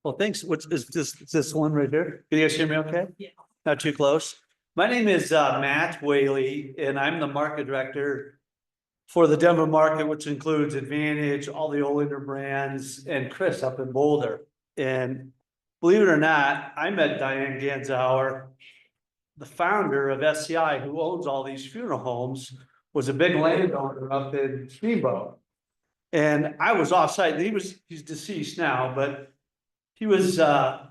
Well, thanks. What's is this one right here? Can you guys hear me okay? Yeah. Not too close. My name is Matt Whaley, and I'm the market director for the Denver market, which includes Advantage, all the Olander brands, and Chris up in Boulder. And believe it or not, I met Diane Ganzauer, the founder of SCI, who owns all these funeral homes, was a big landowner up in Steamboat. And I was offsite. He's deceased now, but he was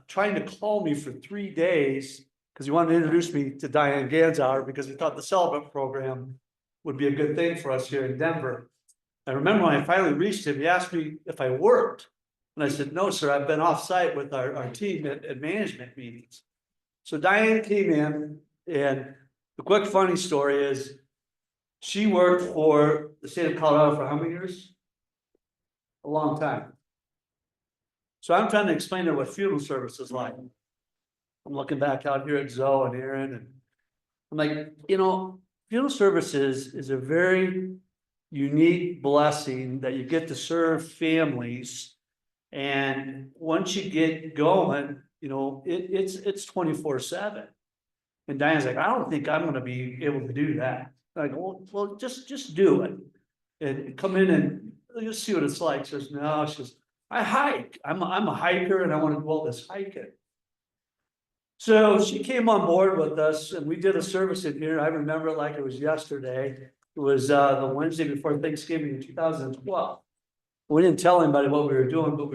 trying to call me for 3 days because he wanted to introduce me to Diane Ganzauer because he thought the Celebrant program would be a good thing for us here in Denver. I remember when I finally reached him, he asked me if I worked. And I said, no, sir, I've been off-site with our team at management meetings. So Diane came in, and the quick funny story is she worked for the state of Colorado for how many years? A long time. So I'm trying to explain to her what funeral service is like. I'm looking back out here at Zoe and Aaron, and I'm like, funeral services is a very unique blessing that you get to serve families. And once you get going, it's 24/7. And Diane's like, I don't think I'm gonna be able to do that. I go, well, just do it. And come in and you'll see what it's like. She says, no, she says, I hike. I'm a hiker and I want to do all this hiking. So she came on board with us and we did a service in here. I remember it like it was yesterday. It was the Wednesday before Thanksgiving in 2012. We didn't tell anybody what we were doing, but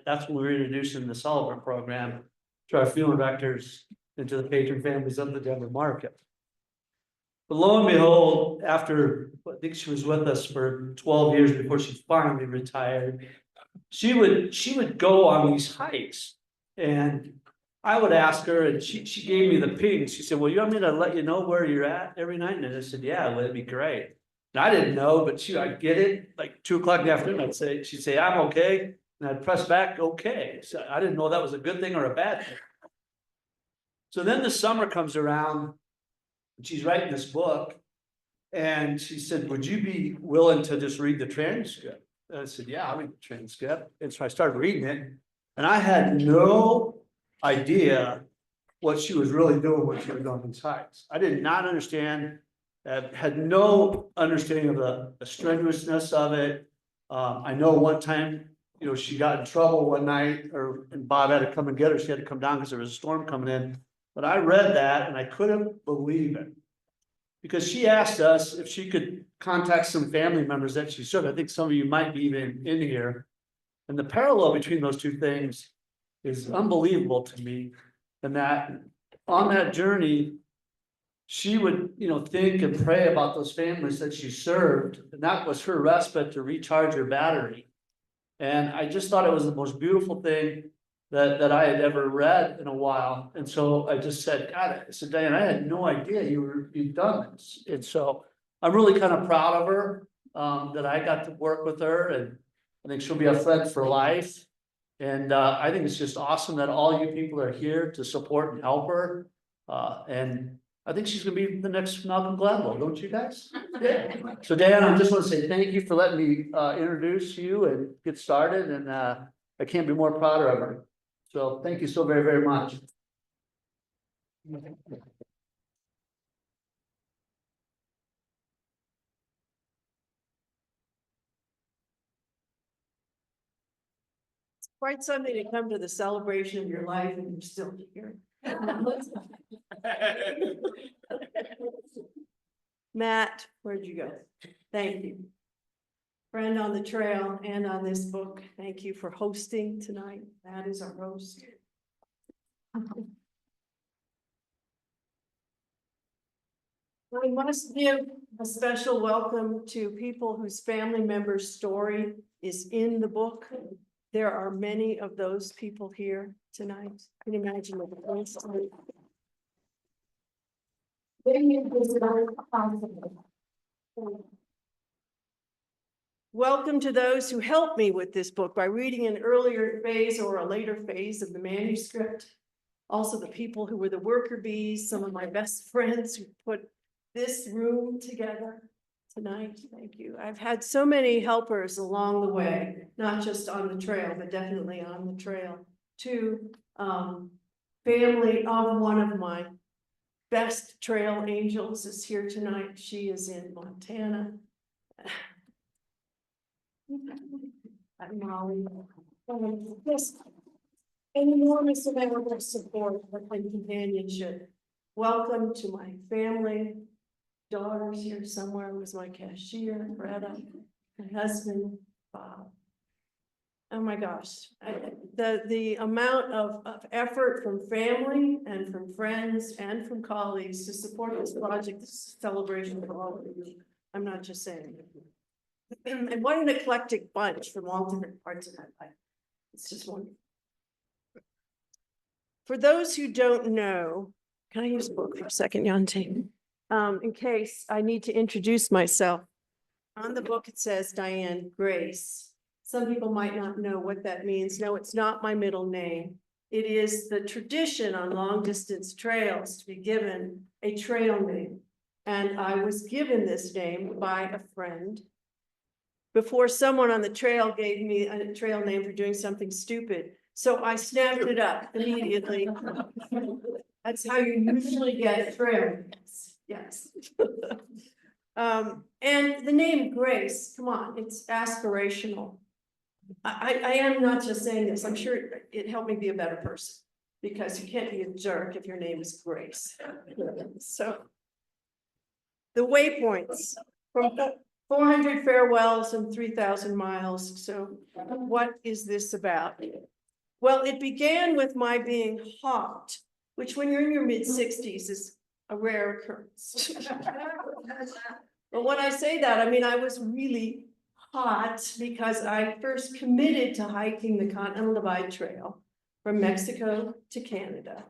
that's when we were introducing the Celebrant program to our funeral directors and to the patron families of the Denver market. But lo and behold, after I think she was with us for 12 years before she finally retired, she would go on these hikes, and I would ask her, and she gave me the ping. She said, well, you want me to let you know where you're at every night? And I said, yeah, well, it'd be great. And I didn't know, but I'd get it like 2 o'clock in the afternoon. She'd say, I'm okay. And I'd press back, okay. So I didn't know that was a good thing or a bad thing. So then the summer comes around, and she's writing this book. And she said, would you be willing to just read the transcript? And I said, yeah, I'll read the transcript. And so I started reading it. And I had no idea what she was really doing when she was on these hikes. I did not understand, had no understanding of the strenuousness of it. I know one time, she got in trouble one night, and Bob had to come and get her. She had to come down because there was a storm coming in. But I read that and I couldn't believe it. Because she asked us if she could contact some family members that she served. I think some of you might be even in here. And the parallel between those two things is unbelievable to me. And that on that journey, she would, think and pray about those families that she served. And that was her respite to recharge her battery. And I just thought it was the most beautiful thing that I had ever read in a while. And so I just said, God, I said, Diane, I had no idea you'd done this. And so I'm really kind of proud of her, that I got to work with her, and I think she'll be a friend for life. And I think it's just awesome that all you people are here to support and help her. And I think she's gonna be the next Malcolm Gladwell, don't you guys? Yeah. So Dan, I just want to say thank you for letting me introduce you and get started. And I can't be more prouder of her. So thank you so very, very much. It's quite something to come to the celebration of your life and you're still here. Matt, where'd you go? Thank you. Friend on the trail and on this book, thank you for hosting tonight. That is our host. I must give a special welcome to people whose family member's story is in the book. There are many of those people here tonight. Can you imagine what the first time? Welcome to those who helped me with this book by reading an earlier phase or a later phase of the manuscript. Also the people who were the worker bees, some of my best friends who put this room together tonight. Thank you. I've had so many helpers along the way, not just on the trail, but definitely on the trail to family of one of my best trail angels is here tonight. She is in Montana. Molly. Yes, an enormous amount of support and companionship. Welcome to my family. Daughter's here somewhere, was my cashier, Greta, my husband, Bob. Oh my gosh, the amount of effort from family and from friends and from colleagues to support this project, this celebration for all of you. I'm not just saying it. And what an eclectic bunch from all different parts of my life. It's just wonderful. For those who don't know, can I use a book for a second, Yante? In case I need to introduce myself. On the book, it says Diane Grace. Some people might not know what that means. No, it's not my middle name. It is the tradition on long distance trails to be given a trail name. And I was given this name by a friend before someone on the trail gave me a trail name for doing something stupid. So I snapped it up immediately. That's how you usually get trail names. Yes. And the name Grace, come on, it's aspirational. I am not just saying this, I'm sure it helped me be a better person, because you can't be a jerk if your name is Grace. So the waypoints from 400 farewells and 3,000 miles. So what is this about? Well, it began with my being hawked, which when you're in your mid-60s is a rare occurrence. But when I say that, I mean, I was really hot because I first committed to hiking the Continental Divide Trail from Mexico to Canada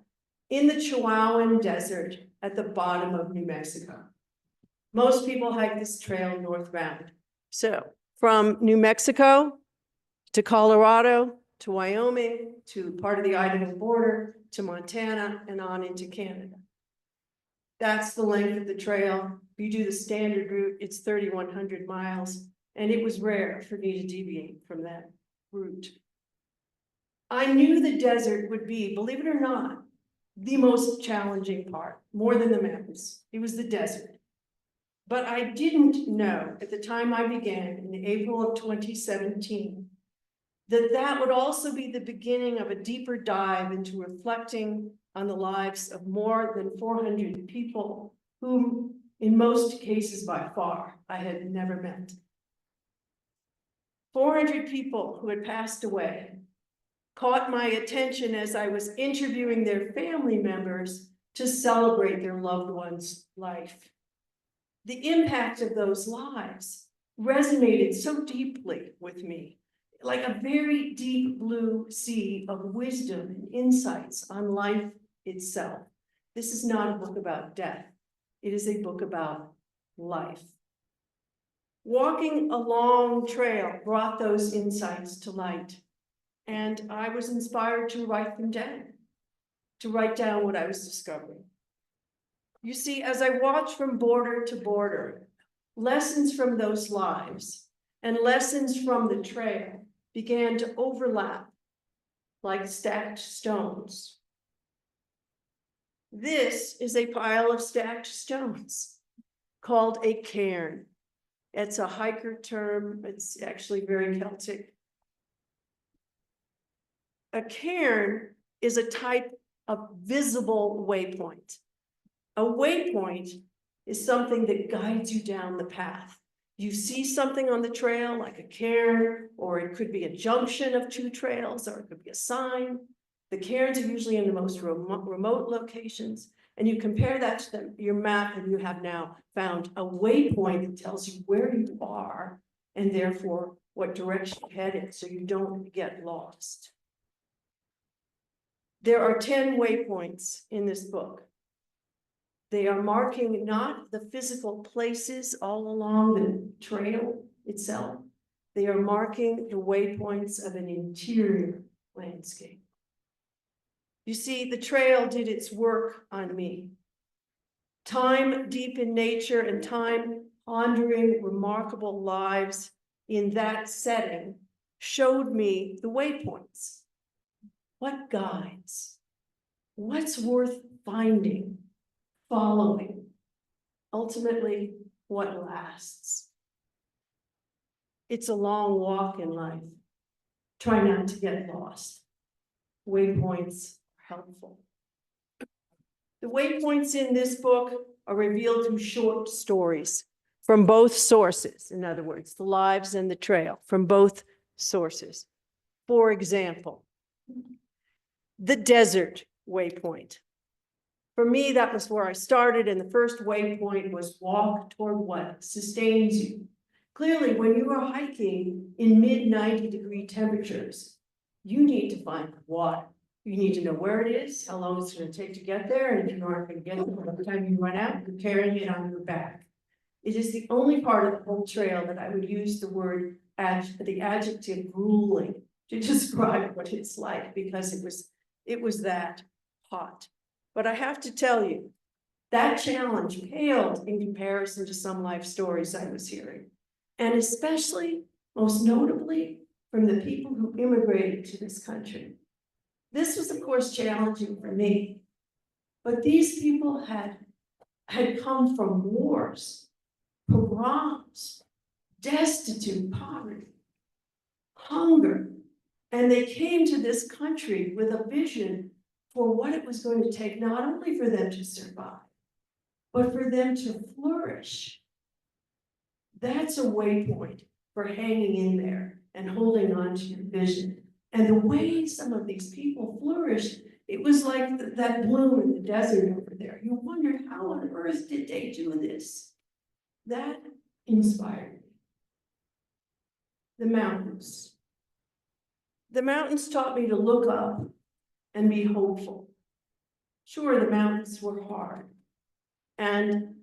in the Chihuahuan Desert at the bottom of New Mexico. Most people hike this trail northbound. So from New Mexico to Colorado to Wyoming to part of the Idaho border to Montana and on into Canada. That's the length of the trail. If you do the standard route, it's 3,100 miles. And it was rare for me to deviate from that route. I knew the desert would be, believe it or not, the most challenging part, more than the mountains. It was the desert. But I didn't know at the time I began in April of 2017, that would also be the beginning of a deeper dive into reflecting on the lives of more than 400 people whom, in most cases by far, I had never met. 400 people who had passed away caught my attention as I was interviewing their family members to celebrate their loved one's life. The impact of those lives resonated so deeply with me, like a very deep blue sea of wisdom and insights on life itself. This is not a book about death. It is a book about life. Walking a long trail brought those insights to light, and I was inspired to write them down, to write down what I was discovering. You see, as I watched from border to border, lessons from those lives and lessons from the trail began to overlap like stacked stones. This is a pile of stacked stones called a cairn. It's a hiker term. It's actually very Celtic. A cairn is a type of visible waypoint. A waypoint is something that guides you down the path. You see something on the trail like a cairn, or it could be a junction of two trails, or it could be a sign. The cairns are usually in the most remote locations. And you compare that to your map, and you have now found a waypoint that tells you where you are and therefore what direction you're headed so you don't get lost. There are 10 waypoints in this book. They are marking not the physical places all along the trail itself. They are marking the waypoints of an interior landscape. You see, the trail did its work on me. Time deep in nature and time pondering remarkable lives in that setting showed me the waypoints. what guides, what's worth finding, following, ultimately what lasts. It's a long walk in life. Try not to get lost. Waypoints are helpful. The waypoints in this book are revealed through short stories from both sources. In other words, the lives and the trail from both sources. For example, the desert waypoint. For me, that was where I started, and the first waypoint was walk toward what sustains you. Clearly, when you are hiking in mid-90-degree temperatures, you need to find water. You need to know where it is, how long it's going to take to get there, and if you aren't going to get it by the time you run out, you're carrying it on your back. It is the only part of the whole trail that I would use the word, the adjective grueling to describe what it's like, because it was that hot. But I have to tell you, that challenge paled in comparison to some life stories I was hearing. And especially, most notably, from the people who immigrated to this country. This was, of course, challenging for me. But these people had come from wars, pogroms, destitute poverty, hunger. And they came to this country with a vision for what it was going to take, not only for them to survive, but for them to flourish. That's a waypoint for hanging in there and holding on to your vision. And the way some of these people flourished, it was like that bloom in the desert over there. You wonder, how on earth did they do this? That inspired me. The mountains. The mountains taught me to look up and be hopeful. Sure, the mountains were hard. And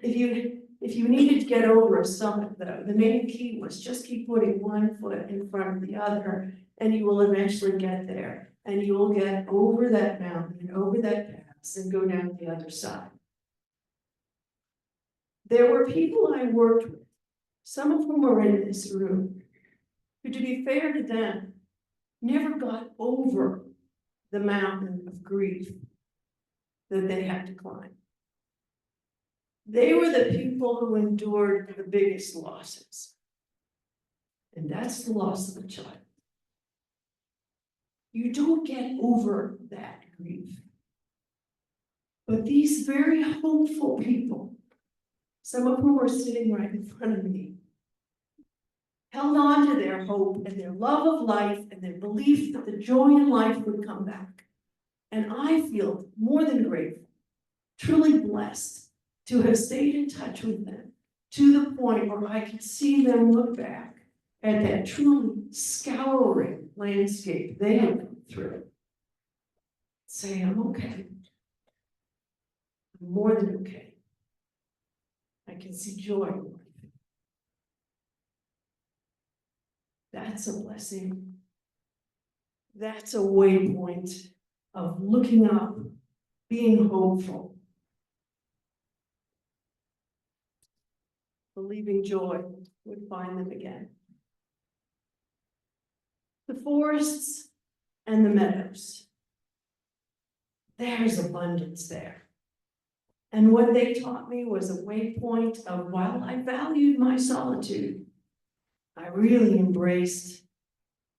if you needed to get over a summit, though, the main key was just keep putting one foot in front of the other, and you will eventually get there. And you will get over that mountain and over that pass and go down the other side. There were people I worked with, some of whom are in this room, who, to be fair to them, never got over the mountain of grief that they had to climb. They were the people who endured the biggest losses. And that's the loss of a child. You don't get over that grief. But these very hopeful people, some of whom are sitting right in front of me, held on to their hope and their love of life and their belief that the joy in life would come back. And I feel more than grateful, truly blessed to have stayed in touch with them to the point where I could see them look back at that truly scouring landscape they had come through. Say, I'm okay. I'm more than okay. I can see joy in life. That's a blessing. That's a waypoint of looking up, being hopeful, believing joy would find them again. The forests and the meadows. There's abundance there. And what they taught me was a waypoint of, while I valued my solitude, I really embraced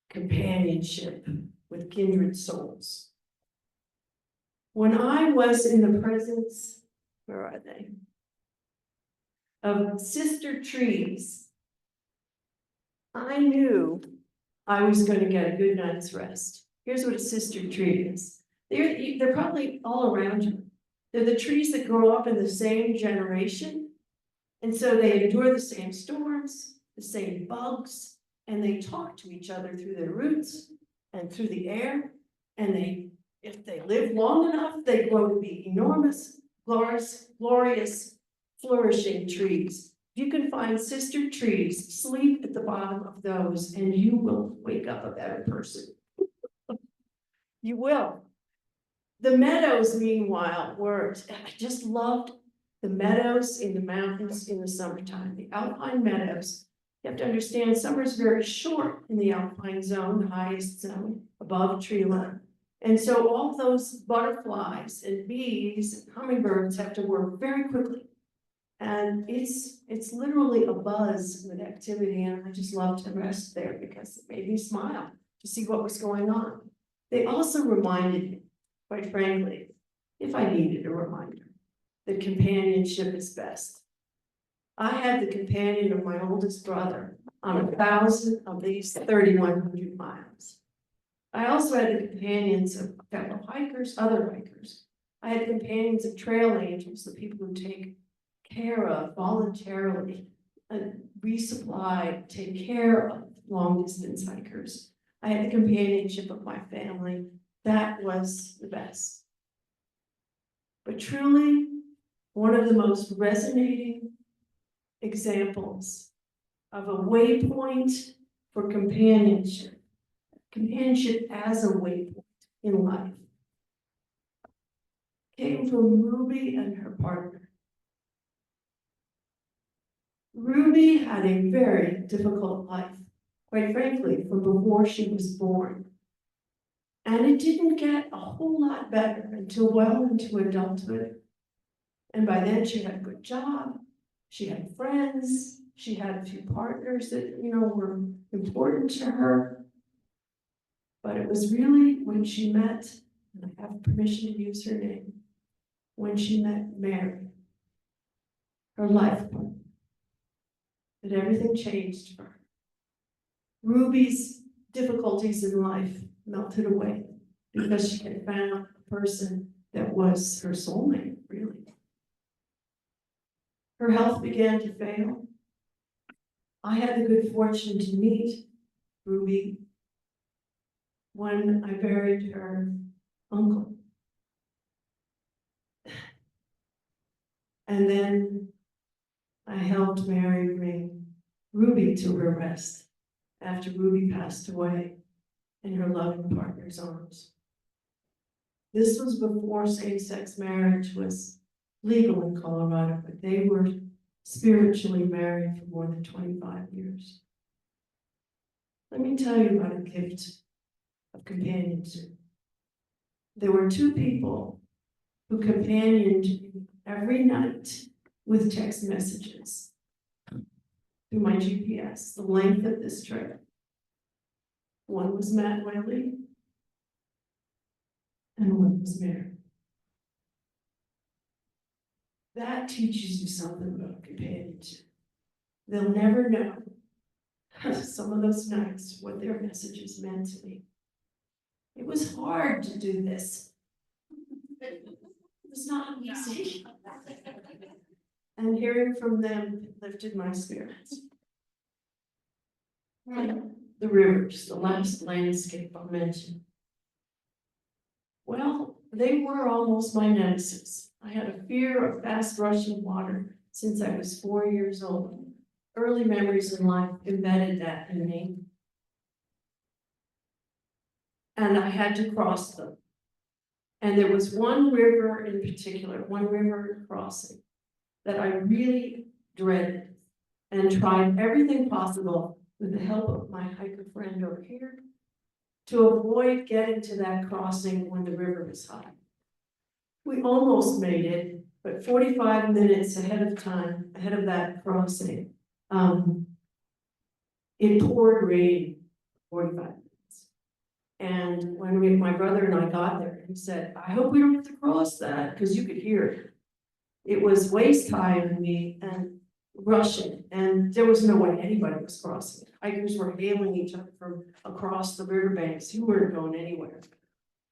companionship with kindred souls. When I was in the presence, where are they? Of sister trees, I knew I was going to get a good night's rest. Here's what a sister tree is. They're probably all around you. They're the trees that grow up in the same generation. And so they endure the same storms, the same bugs, and they talk to each other through their roots and through the air. And if they live long enough, they grow to be enormous, glorious, flourishing trees. If you can find sister trees, sleep at the bottom of those, and you will wake up a better person. You will. The meadows, meanwhile, I just loved the meadows in the mountains in the summertime, the alpine meadows. You have to understand, summer is very short in the alpine zone, the highest zone above tree line. And so all those butterflies and bees and hummingbirds have to work very quickly. And it's literally a buzz with activity, and I just love to rest there because it made me smile to see what was going on. They also reminded me, quite frankly, if I needed a reminder, that companionship is best. I had the companion of my oldest brother on 1,000 of these 3,100 miles. I also had the companions of fellow hikers, other hikers. I had companions of trail angels, the people who take care of voluntarily and resupply, take care of long distance hikers. I had the companionship of my family. That was the best. But truly, one of the most resonating examples of a waypoint for companionship as a waypoint in life, came from Ruby and her partner. Ruby had a very difficult life, quite frankly, from before she was born. And it didn't get a whole lot better until well into adulthood. And by then she had a good job, she had friends, she had a few partners that, were important to her. But it was really when she met, and I have permission to use her name, when she met Mary, her life partner, that everything changed for her. Ruby's difficulties in life melted away because she had found a person that was her soulmate, really. Her health began to fail. I had the good fortune to meet Ruby when I buried her uncle. And then I helped Mary bring Ruby to her rest after Ruby passed away in her loving partner's arms. This was before same-sex marriage was legal in Colorado, but they were spiritually married for more than 25 years. Let me tell you about a gift of companionship. There were two people who companioned me every night with text messages through my GPS, the length of this trail. One was Matt Wiley, and one was Mary. That teaches you something about companionship. They'll never know some of those nights what their messages meant to me. It was hard to do this. It was not easy. And hearing from them lifted my spirits. The rivers, the last landscape I'll mention. Well, they were almost my nemesis. I had a fear of fast rushing water since I was 4 years old. Early memories in life embedded that in me. And I had to cross them. And there was one river in particular, one river crossing, that I really dreaded and tried everything possible with the help of my hiker friend over here to avoid getting to that crossing when the river was high. We almost made it, but 45 minutes ahead of that crossing, it poured rain 45 minutes. And when my brother and I got there, he said, I hope we don't have to cross that, because you could hear it. It was waist high on me and rushing, and there was no way anybody was crossing it. Hikers were hailing each other from across the riverbanks. You weren't going anywhere.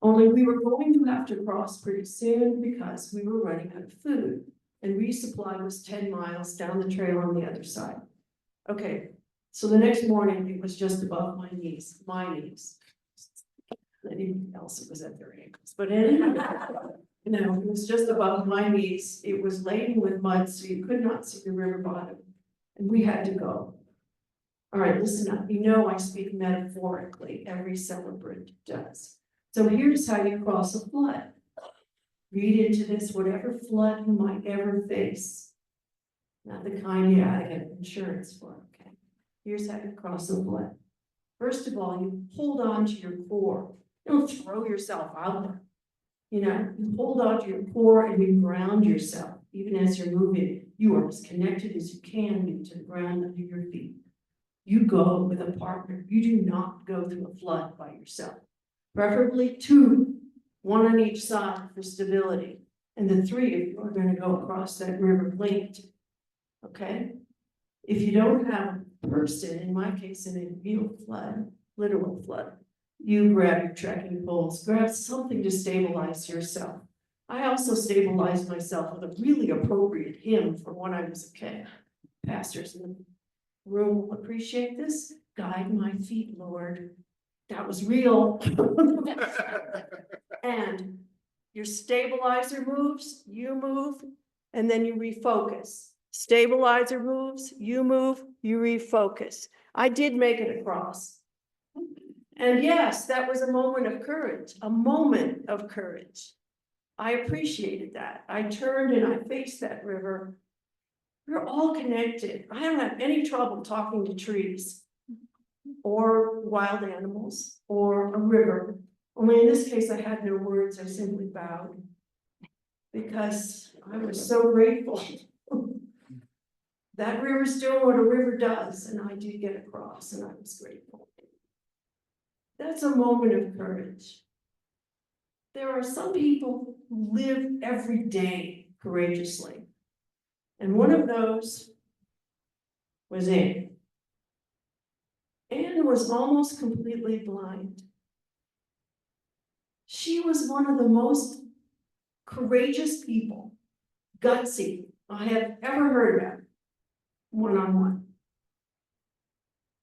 Only we were going to have to cross pretty soon because we were running out of food, and resupply was 10 miles down the trail on the other side. Okay, so the next morning it was just above my knees. Anyone else, it was at their ankles, but anyway, no, it was just above my knees. It was laden with mud, so you could not see the river bottom, and we had to go. All right, listen up. You know I speak metaphorically. Every celebrant does. So here's how you cross a flood. Read into this whatever flood you might ever face. Not the kind you ought to get insurance for, okay? Here's how you cross a flood. First of all, you hold on to your core. Don't throw yourself out there. You know, you hold on to your core and you ground yourself, even as you're moving. You are as connected as you can be to the ground under your feet. You go with a partner. You do not go through a flood by yourself. Preferably two, one on each side for stability. And the three of you are going to go across that river linked. Okay? If you don't have a person, in my case, in a real flood, literal flood, you grab your trekking poles, grab something to stabilize yourself. I also stabilized myself with a really appropriate hymn from when I was a kid. Pastors in the room will appreciate this. Guide my feet, Lord. That was real. And your stabilizer moves, you move, and then you refocus. Stabilizer moves, you move, you refocus. I did make it across. And yes, that was a moment of courage, a moment of courage. I appreciated that. I turned and I faced that river. We're all connected. I don't have any trouble talking to trees or wild animals or a river. Only in this case, I had no words. I simply bowed because I was so grateful. That river's doing what a river does, and I did get across, and I was grateful. That's a moment of courage. There are some people who live every day courageously. And one of those was Anne. Anne was almost completely blind. She was one of the most courageous people, gutsy, I have ever heard of, one-on-one.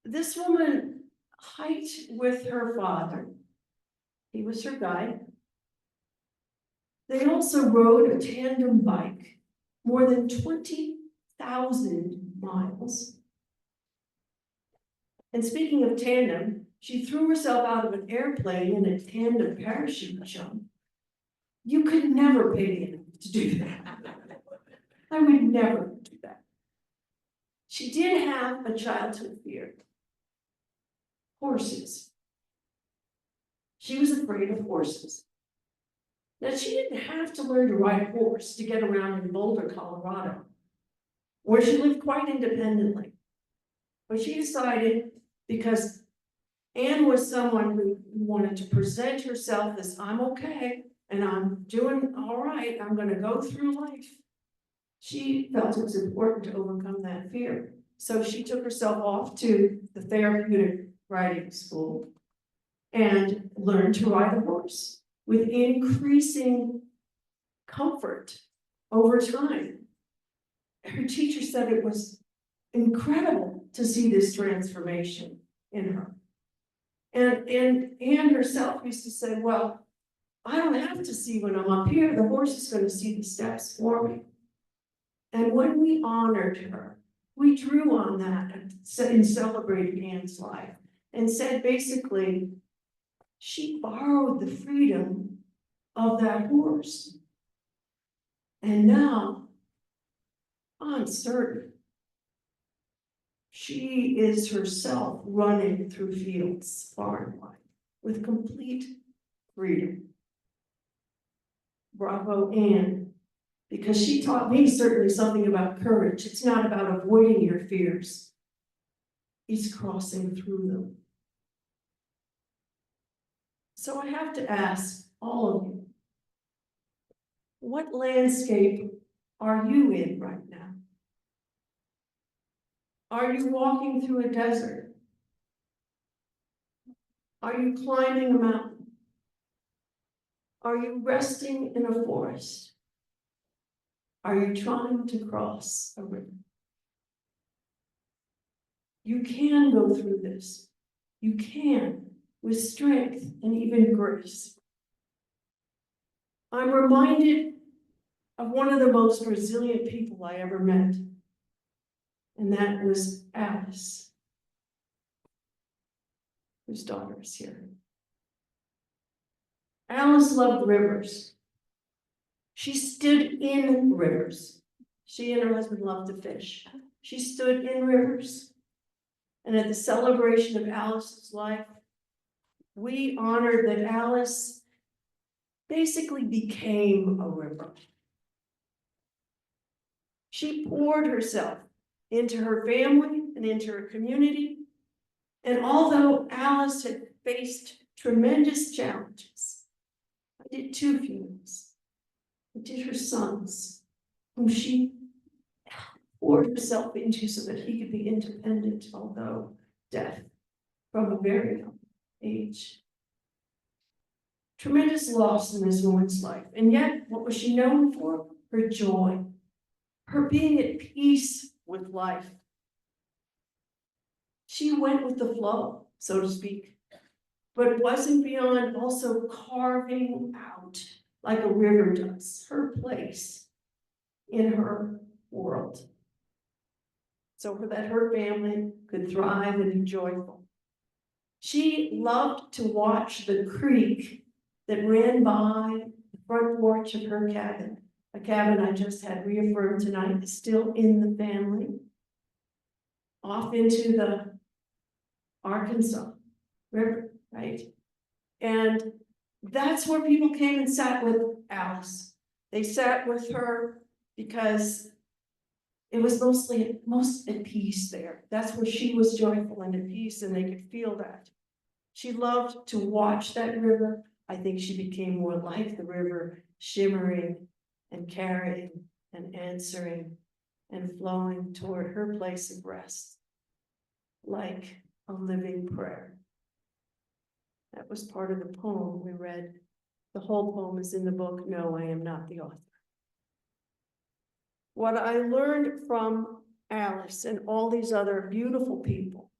This woman hiked with her father. He was her guide. They also rode a tandem bike, more than 20,000 miles. And speaking of tandem, she threw herself out of an airplane in a tandem parachute jump. You could never pay me enough to do that. I would never do that. She did have a childhood fear. Horses. She was afraid of horses. Now, she didn't have to learn to ride a horse to get around in Boulder, Colorado, where she lived quite independently. But she decided, because Anne was someone who wanted to present herself as, I'm okay, and I'm doing all right, I'm going to go through life. She felt it was important to overcome that fear. So she took herself off to the therapeutic riding school and learned to ride a horse with increasing comfort over time. Her teacher said it was incredible to see this transformation in her. And Anne herself used to say, well, I don't have to see when I'm up here, the horse is going to see the steps for me. And when we honored her, we drew on that in celebrating Anne's life and said basically, she borrowed the freedom of that horse. And now, I'm certain, she is herself running through fields far and wide with complete freedom. Bravo, Anne, because she taught me certainly something about courage. It's not about avoiding your fears. It's crossing through them. So I have to ask all of you, what landscape are you in right now? Are you walking through a desert? Are you climbing a mountain? Are you resting in a forest? Are you trying to cross a river? You can go through this. You can, with strength and even grace. I'm reminded of one of the most resilient people I ever met, and that was Alice, whose daughter is here. Alice loved rivers. She stood in rivers. She and her husband loved to fish. She stood in rivers. And at the celebration of Alice's life, we honored that Alice basically became a river. She poured herself into her family and into her community. And although Alice had faced tremendous challenges, I did 2 funerals. I did her son's, whom she poured herself into so that he could be independent, although death from a very young age. Tremendous loss in this woman's life. And yet, what was she known for? Her joy, her being at peace with life. She went with the flow, so to speak, but wasn't beyond also carving out, like a river does, her place in her world, so that her family could thrive and be joyful. She loved to watch the creek that ran by the front porch of her cabin, a cabin I just had reaffirmed tonight is still in the family, off into the Arkansas River, right? And that's where people came and sat with Alice. They sat with her because it was most at peace there. That's where she was joyful and at peace, and they could feel that. She loved to watch that river. I think she became more like the river, shimmering and carrying and answering and flowing toward her place of rest, like a living prayer. That was part of the poem we read. The whole poem is in the book. No, I am not the author. What I learned from Alice and all these other beautiful people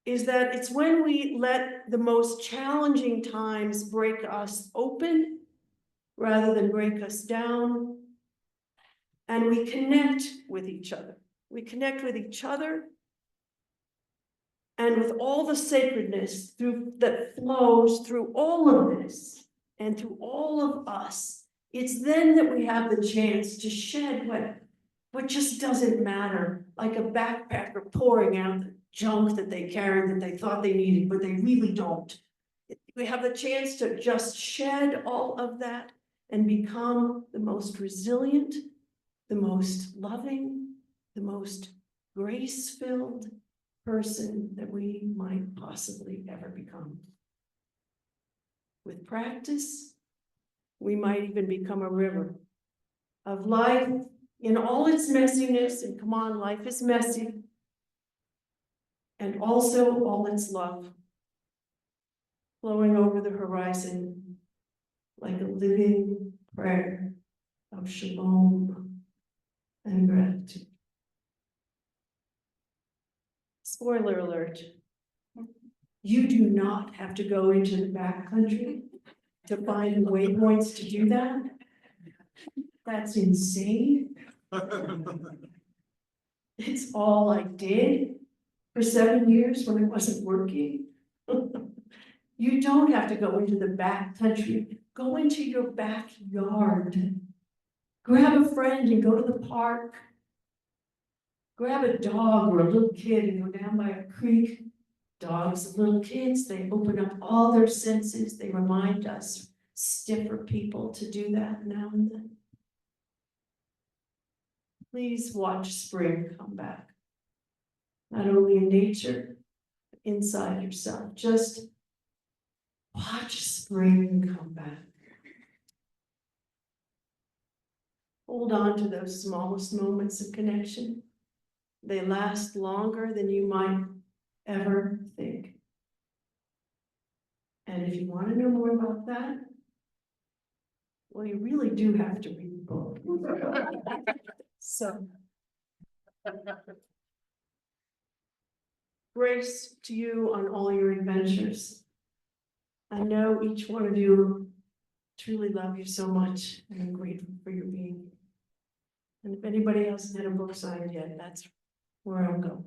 is that it's when we let the most challenging times break us open rather than break us down, and we connect with each other. We connect with each other and with all the sacredness that flows through all of this and through all of us. It's then that we have the chance to shed what just doesn't matter, like a backpacker pouring out the junk that they carried that they thought they needed, but they really don't. We have the chance to just shed all of that and become the most resilient, the most loving, the most grace-filled person that we might possibly ever become. With practice, we might even become a river of life in all its messiness, and come on, life is messy, and also all its love, flowing over the horizon like a living prayer of shalom and gratitude. Spoiler alert, you do not have to go into the backcountry to find waypoints to do that. That's insane. It's all I did for 7 years when I wasn't working. You don't have to go into the backcountry. Go into your backyard. Grab a friend and go to the park. Grab a dog or a little kid and go down by a creek. Dogs and little kids, they open up all their senses. They remind us stiffer people to do that now and then. Please watch spring come back. Not only in nature, but inside yourself. Just watch spring come back. Hold on to those smallest moments of connection. They last longer than you might ever think. And if you want to know more about that, well, you really do have to read the book. So, grace to you on all your adventures. I know each one of you truly love you so much, and I'm grateful for your being here. And if anybody else hasn't had a book signed yet, that's where I'll go.